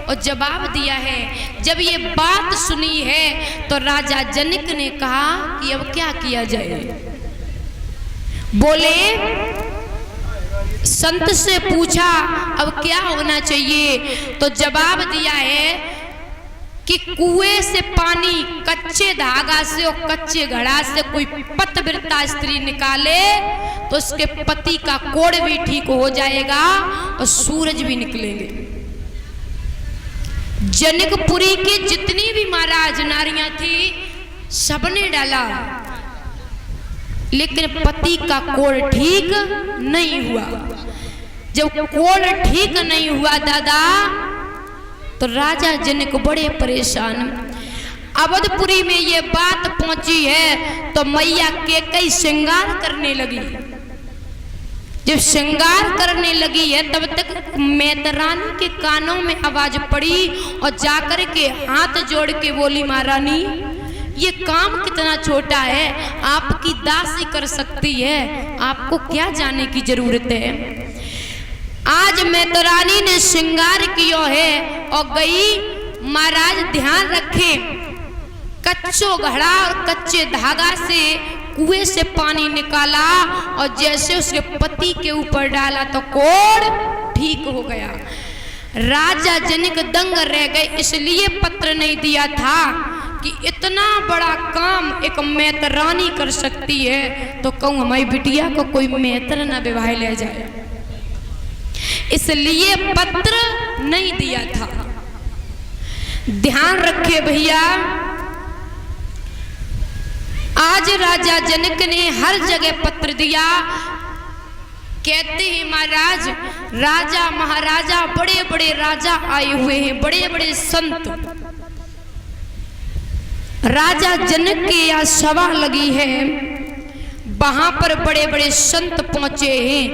और जवाब दिया है। जब ये बात सुनी है तो राजा जनक ने कहा कि अब क्या किया जाए। बोले, संत से पूछा अब क्या होना चाहिए, तो जवाब दिया है कि कुएं से पानी कच्चे धागा से और कच्चे घड़ा से कोई पतिव्रता स्त्री निकाले तो उसके पति का कोढ़ भी ठीक हो जाएगा और सूरज भी निकलेंगे। जनकपुरी की जितनी भी महाराज नारियां थी सबने डाला, लेकिन पति का कोढ़ ठीक नहीं हुआ। जब कोढ़ ठीक नहीं हुआ दादा, तो राजा जनक बड़े परेशान। अवधपुरी में ये बात पहुंची है तो मैया कैकेयी श्रृंगार करने लगी। जब श्रृंगार करने लगी है तब तक मैतरानी के कानों में आवाज पड़ी और जाकर के हाथ जोड़ के बोली, महारानी ये काम कितना छोटा है, आपकी दासी कर सकती है, आपको क्या जाने की जरूरत है। आज मैतरानी ने श्रृंगार किया है और गई। महाराज ध्यान रखें, कच्चो घड़ा और कच्चे धागा से कुएं से पानी निकाला और जैसे उसके पति के ऊपर डाला तो कोढ़ ठीक हो गया। राजा जनक दंग रह गए, इसलिए पत्र नहीं दिया था कि इतना बड़ा काम एक मैतरानी कर सकती है, तो कहूँ हमारी बिटिया को कोई मैतर न विवाह ले जाए, इसलिए पत्र नहीं दिया था। ध्यान रखे भैया, आज राजा जनक ने हर जगह पत्र दिया। कहते हैं महाराज, राजा महाराजा बड़े बड़े राजा आए हुए हैं, बड़े बड़े संत। राजा जनक के यहाँ सभा लगी है, वहां पर बड़े बड़े संत पहुंचे हैं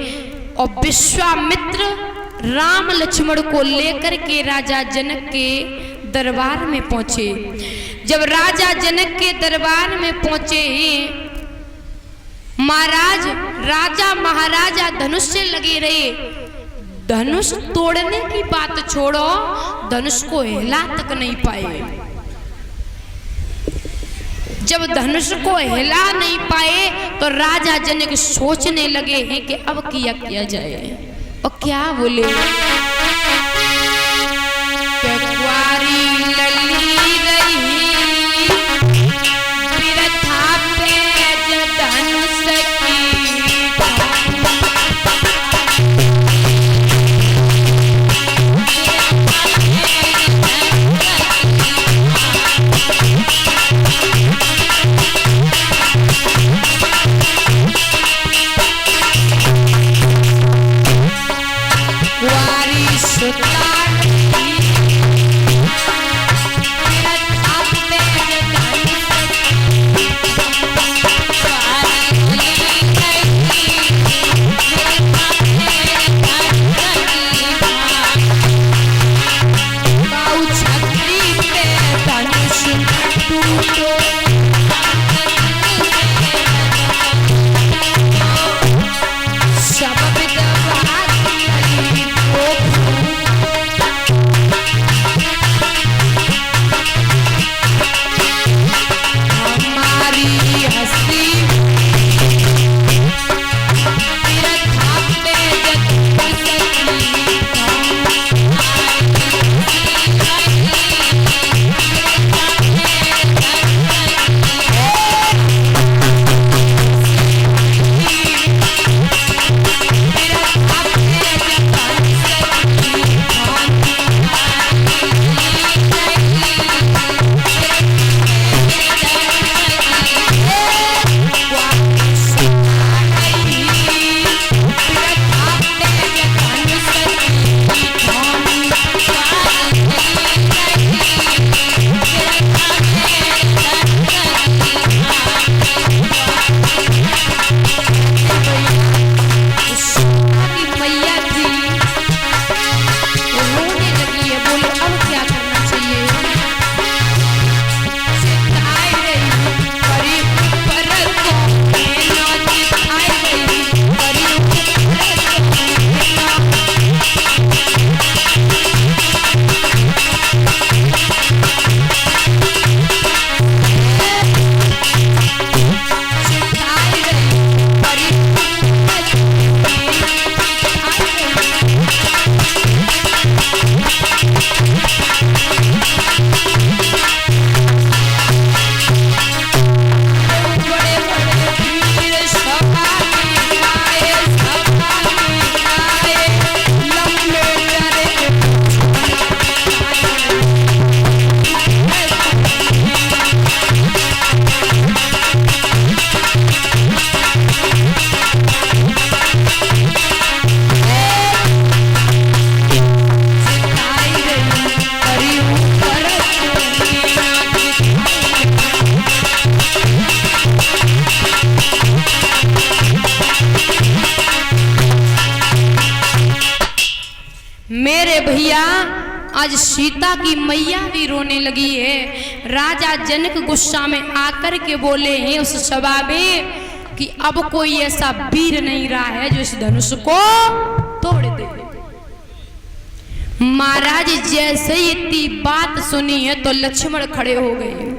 और विश्वामित्र राम लक्ष्मण को लेकर के राजा जनक के दरबार में पहुंचे। जब राजा जनक के दरबार में पहुंचे हैं, महाराज राजा महाराजा धनुष से लगे रहे। धनुष तोड़ने की बात छोड़ो, धनुष को हिला तक नहीं पाए। जब धनुष को हिला नहीं पाए तो राजा जनक सोचने लगे हैं कि अब किया जाए। और क्या बोले, कुंवारी लली रही बिरथा पेज धनुष की, कुंवारी आज सीता की मैया भी रोने लगी है। राजा जनक गुस्सा में आकर के बोले हैं उस सभा में कि अब कोई ऐसा वीर नहीं रहा है जो इस धनुष को तोड़ दे। महाराज जैसे ही इतनी बात सुनी है तो लक्ष्मण खड़े हो गए।